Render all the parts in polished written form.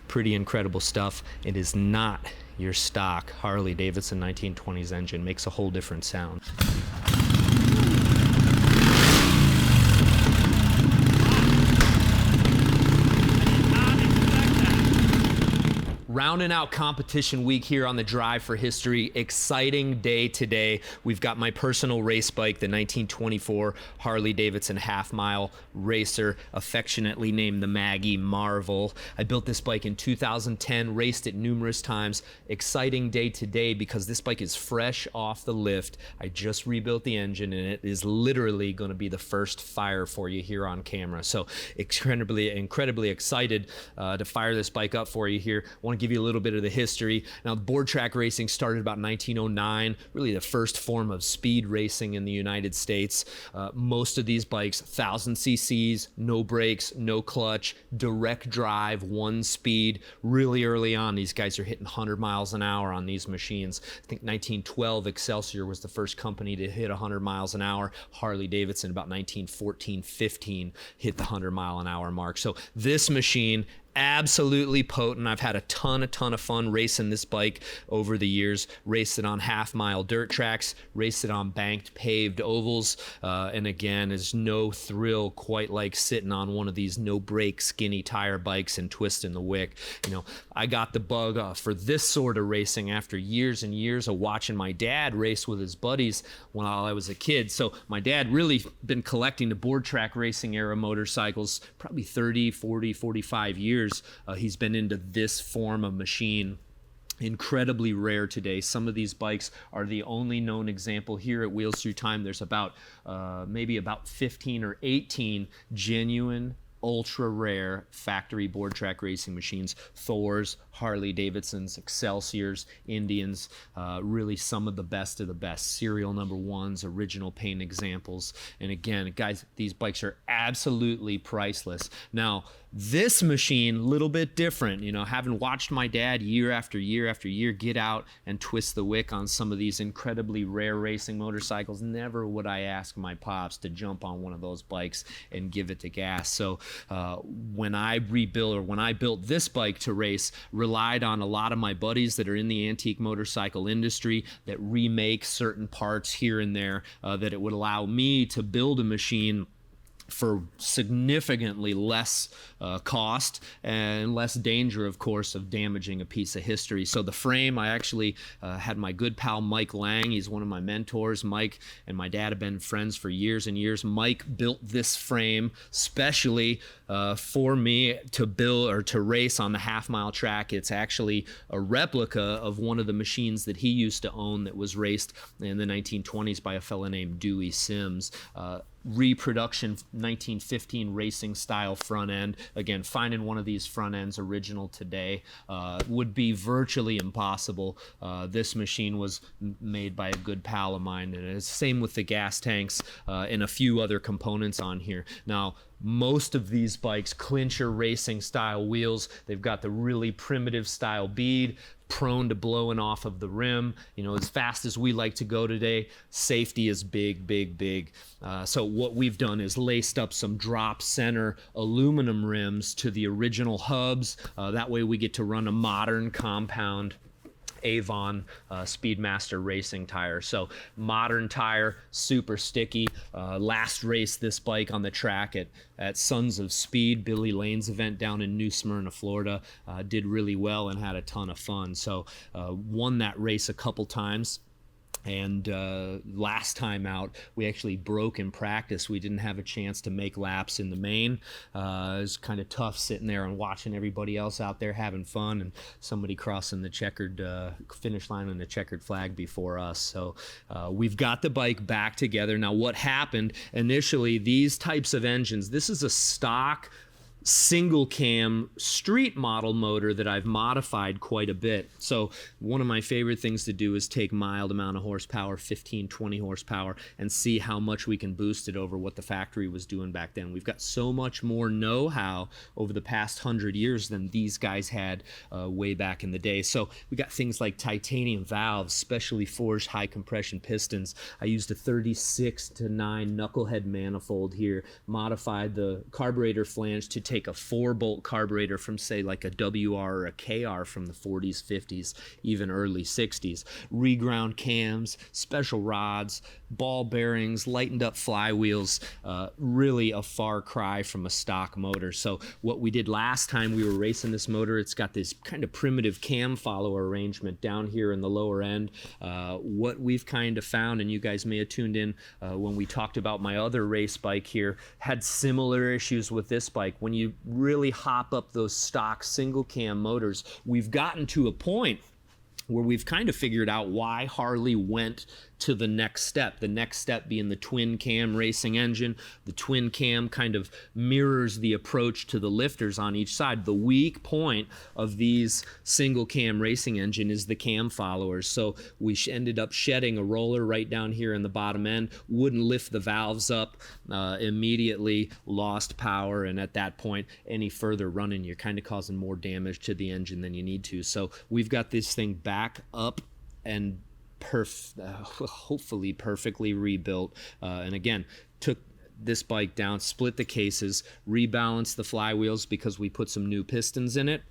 Pretty incredible stuff. It is not your stock Harley Davidson 1920s engine. Makes a whole different sound. Rounding out competition week here on the Drive for History. Exciting day today. We've got my personal race bike, the 1924 Harley Davidson half-mile racer, affectionately named the Maggie Marvel. I built this bike in 2010, raced it numerous times. Exciting day today because this bike is fresh off the lift. I just rebuilt the engine and it is literally going to be the first fire for you here on camera. So incredibly excited to fire this bike up for you here. I want to give you a little bit of the history. Now, board track racing started about 1909, really the first form of speed racing in the United States. Most of these bikes, 1,000 cc's, no brakes, no clutch, direct drive, one speed. Really early on, these guys are hitting 100 miles an hour on these machines. I think 1912, Excelsior was the first company to hit 100 miles an hour. Harley Davidson, about 1914-15, hit the 100 mile an hour mark. So this machine, absolutely potent. I've had a ton of fun racing this bike over the years. Raced it on half-mile dirt tracks, raced it on banked paved ovals, and again, there's no thrill quite like sitting on one of these no-brake skinny tire bikes and twisting the wick. You know, I got the bug for this sort of racing after years and years of watching my dad race with his buddies while I was a kid. So my dad really been collecting the board track racing era motorcycles probably 30, 40, 45 years. He's been into this form of machine. Incredibly rare today. Some of these bikes are the only known example here at Wheels Through Time. There's about maybe about 15 or 18 genuine ultra rare factory board track racing machines. Thors, Harley Davidsons, Excelsiors, Indians, really some of the best, serial number ones, original paint examples. And again, guys, these bikes are absolutely priceless. Now, this machine, a little bit different, you know, having watched my dad year after year after year get out and twist the wick on some of these incredibly rare racing motorcycles, never would I ask my pops to jump on one of those bikes and give it to gas. So when I built this bike to race, relied on a lot of my buddies that are in the antique motorcycle industry that remake certain parts here and there, that it would allow me to build a machine for significantly less cost and less danger, of course, of damaging a piece of history. So the frame, I actually had my good pal Mike Lang. He's one of my mentors. Mike and my dad have been friends for years and years. Mike built this frame specially for me to build or to race on the half-mile track. It's actually a replica of one of the machines that he used to own that was raced in the 1920s by a fella named Dewey Sims. Reproduction 1915 racing style front end. Again, finding one of these front ends original today would be virtually impossible. This machine was made by a good pal of mine, and it's same with the gas tanks and a few other components on here. Now, most of these bikes, clincher racing style wheels, they've got the really primitive style bead, prone to blowing off of the rim. You know, as fast as we like to go today, safety is big. So what we've done is laced up some drop center aluminum rims to the original hubs. That way we get to run a modern compound Avon Speedmaster racing tire. So modern tire, super sticky. Last raced this bike on the track at Sons of Speed, Billy Lane's event down in New Smyrna, Florida. Did really well and had a ton of fun. So won that race a couple times. And last time out, we actually broke in practice. We didn't have a chance to make laps in the main. It was kind of tough sitting there and watching everybody else out there having fun and somebody crossing the checkered finish line and the checkered flag before us. So we've got the bike back together. Now, what happened initially, these types of engines, this is a stock single cam street model motor that I've modified quite a bit. So one of my favorite things to do is take mild amount of horsepower, 15, 20 horsepower, and see how much we can boost it over what the factory was doing back then. We've got so much more know-how over the past 100 years than these guys had way back in the day. So we got things like titanium valves, specially forged high compression pistons. I used a 36-9 knucklehead manifold here, modified the carburetor flange to take take a 4-bolt carburetor from, say, like a WR or a KR from the 40s, 50s, even early 60s. Reground cams, special rods, ball bearings, lightened up flywheels, really a far cry from a stock motor. So what we did last time we were racing this motor, it's got this kind of primitive cam follower arrangement down here in the lower end. What we've kind of found, and you guys may have tuned in when we talked about my other race bike here, had similar issues with this bike. When you really hop up those stock single cam motors, we've gotten to a point where we've kind of figured out why Harley went to the next step being the twin cam racing engine. The twin cam kind of mirrors the approach to the lifters on each side. The weak point of these single cam racing engine is the cam followers. So we ended up shedding a roller right down here in the bottom end, wouldn't lift the valves up, immediately lost power, and at that point, any further running, you're kind of causing more damage to the engine than you need to. So we've got this thing back up and hopefully perfectly rebuilt, and again took this bike down, split the cases, rebalanced the flywheels because we put some new pistons in it.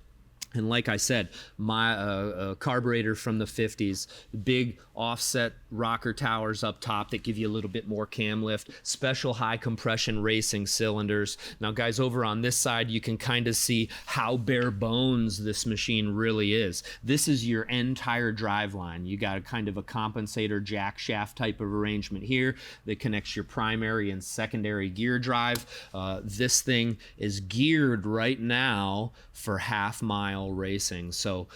And like I said, my carburetor from the 50s, big offset rocker towers up top that give you a little bit more cam lift, special high compression racing cylinders. Now guys, over on this side, you can kind of see how bare bones this machine really is. This is your entire drive line. You got a kind of a compensator jack shaft type of arrangement here that connects your primary and secondary gear drive. This thing is geared right now for half-mile racing, so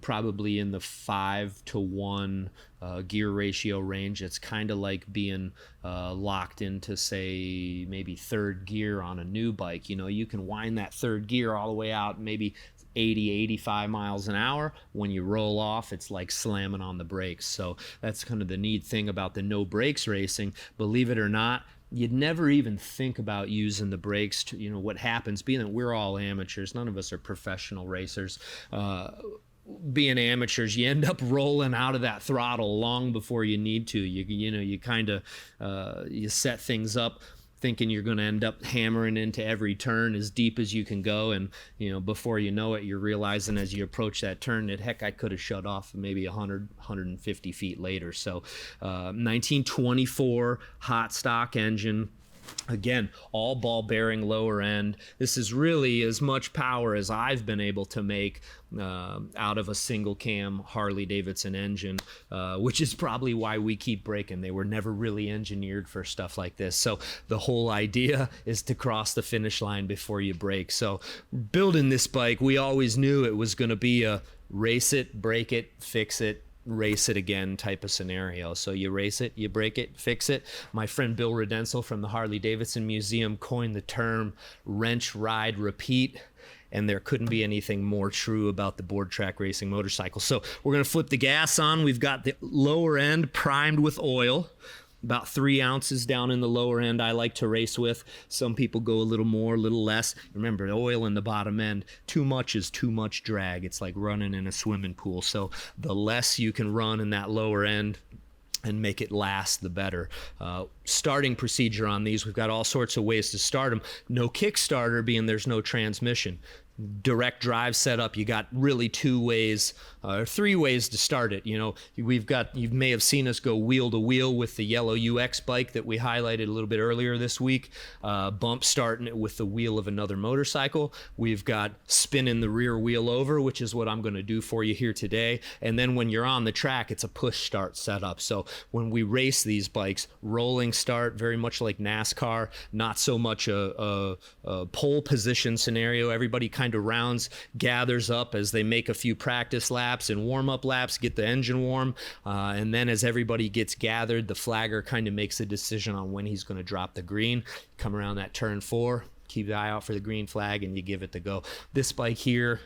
probably in the 5-to-1 gear ratio range. It's kind of like being locked into, say, maybe third gear on a new bike. You can wind that third gear all the way out, maybe 80, 85 miles an hour. When you roll off, it's like slamming on the brakes. So that's kind of the neat thing about the no brakes racing. Believe it or not, you'd never even think about using the brakes to, what happens, being that we're all amateurs, none of us are professional racers. Being amateurs, you end up rolling out of that throttle long before you need to. You kind of you set things up thinking you're going to end up hammering into every turn as deep as you can go, and before you know it, you're realizing as you approach that turn that heck, I could have shut off maybe 150 feet later. So 1924 hot stock engine. Again, all ball bearing lower end. This is really as much power as I've been able to make out of a single cam Harley Davidson engine, which is probably why we keep breaking. They were never really engineered for stuff like this. So the whole idea is to cross the finish line before you break. So building this bike, we always knew it was going to be a race it, break it, fix it, race it again type of scenario. So you race it, you break it, fix it. My friend Bill Redensel from the Harley Davidson Museum coined the term wrench, ride, repeat, and there couldn't be anything more true about the board track racing motorcycle. So we're going to flip the gas on. We've got the lower end primed with oil, about 3 ounces down in the lower end I like to race with. Some people go a little more, a little less. Remember, oil in the bottom end, too much is too much drag. It's like running in a swimming pool. So the less you can run in that lower end and make it last, the better. Starting procedure on these, we've got all sorts of ways to start them. No Kickstarter, being there's no transmission. Direct drive setup, you got really 2 ways or 3 ways to start it. You may have seen us go wheel to wheel with the yellow UX bike that we highlighted a little bit earlier this week. Bump starting it with the wheel of another motorcycle. We've got spinning the rear wheel over, which is what I'm going to do for you here today. And then when you're on the track, it's a push start setup. So when we race these bikes, rolling start, very much like NASCAR, not so much a pole position scenario. Everybody kind of gathers up as they make a few practice laps and warm-up laps, get the engine warm, and then as everybody gets gathered, the flagger kind of makes a decision on when he's going to drop the green. Come around that turn 4, keep the eye out for the green flag, and you give it the go. This bike here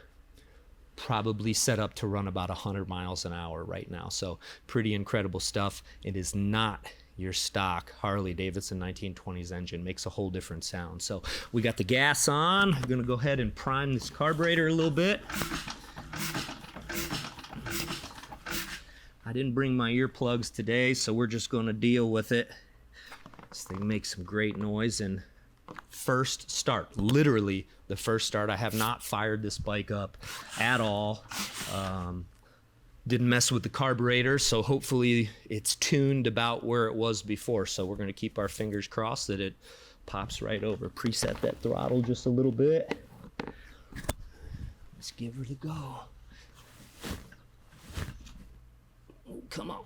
probably set up to run about 100 miles an hour right now, so pretty incredible stuff. It is not your stock Harley Davidson 1920s engine. Makes a whole different sound. So we got the gas on. I'm going to go ahead and prime this carburetor a little bit. I didn't bring my earplugs today, so we're just going to deal with it. This thing makes some great noise, and first start, literally the first start. I have not fired this bike up at all. Didn't mess with the carburetor, so hopefully it's tuned about where it was before. So we're gonna keep our fingers crossed that it pops right over. Preset that throttle just a little bit. Let's give her the go. Oh, come on.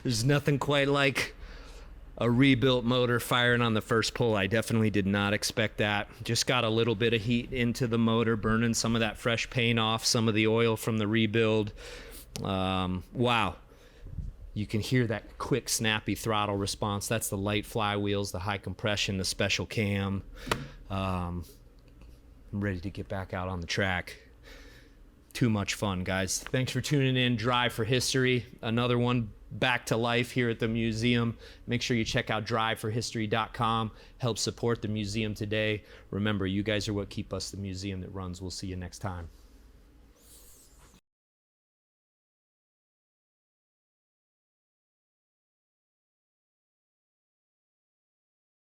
There's nothing quite like a rebuilt motor firing on the first pull. I definitely did not expect that. Just got a little bit of heat into the motor, burning some of that fresh paint off, some of the oil from the rebuild. Wow. You can hear that quick, snappy throttle response. That's the light flywheels, the high compression, the special cam. I'm ready to get back out on the track. Too much fun, guys. Thanks for tuning in. Drive for History, another one back to life here at the museum. Make sure you check out driveforhistory.com. Help support the museum today. Remember, you guys are what keep us the museum that runs. We'll see you next time.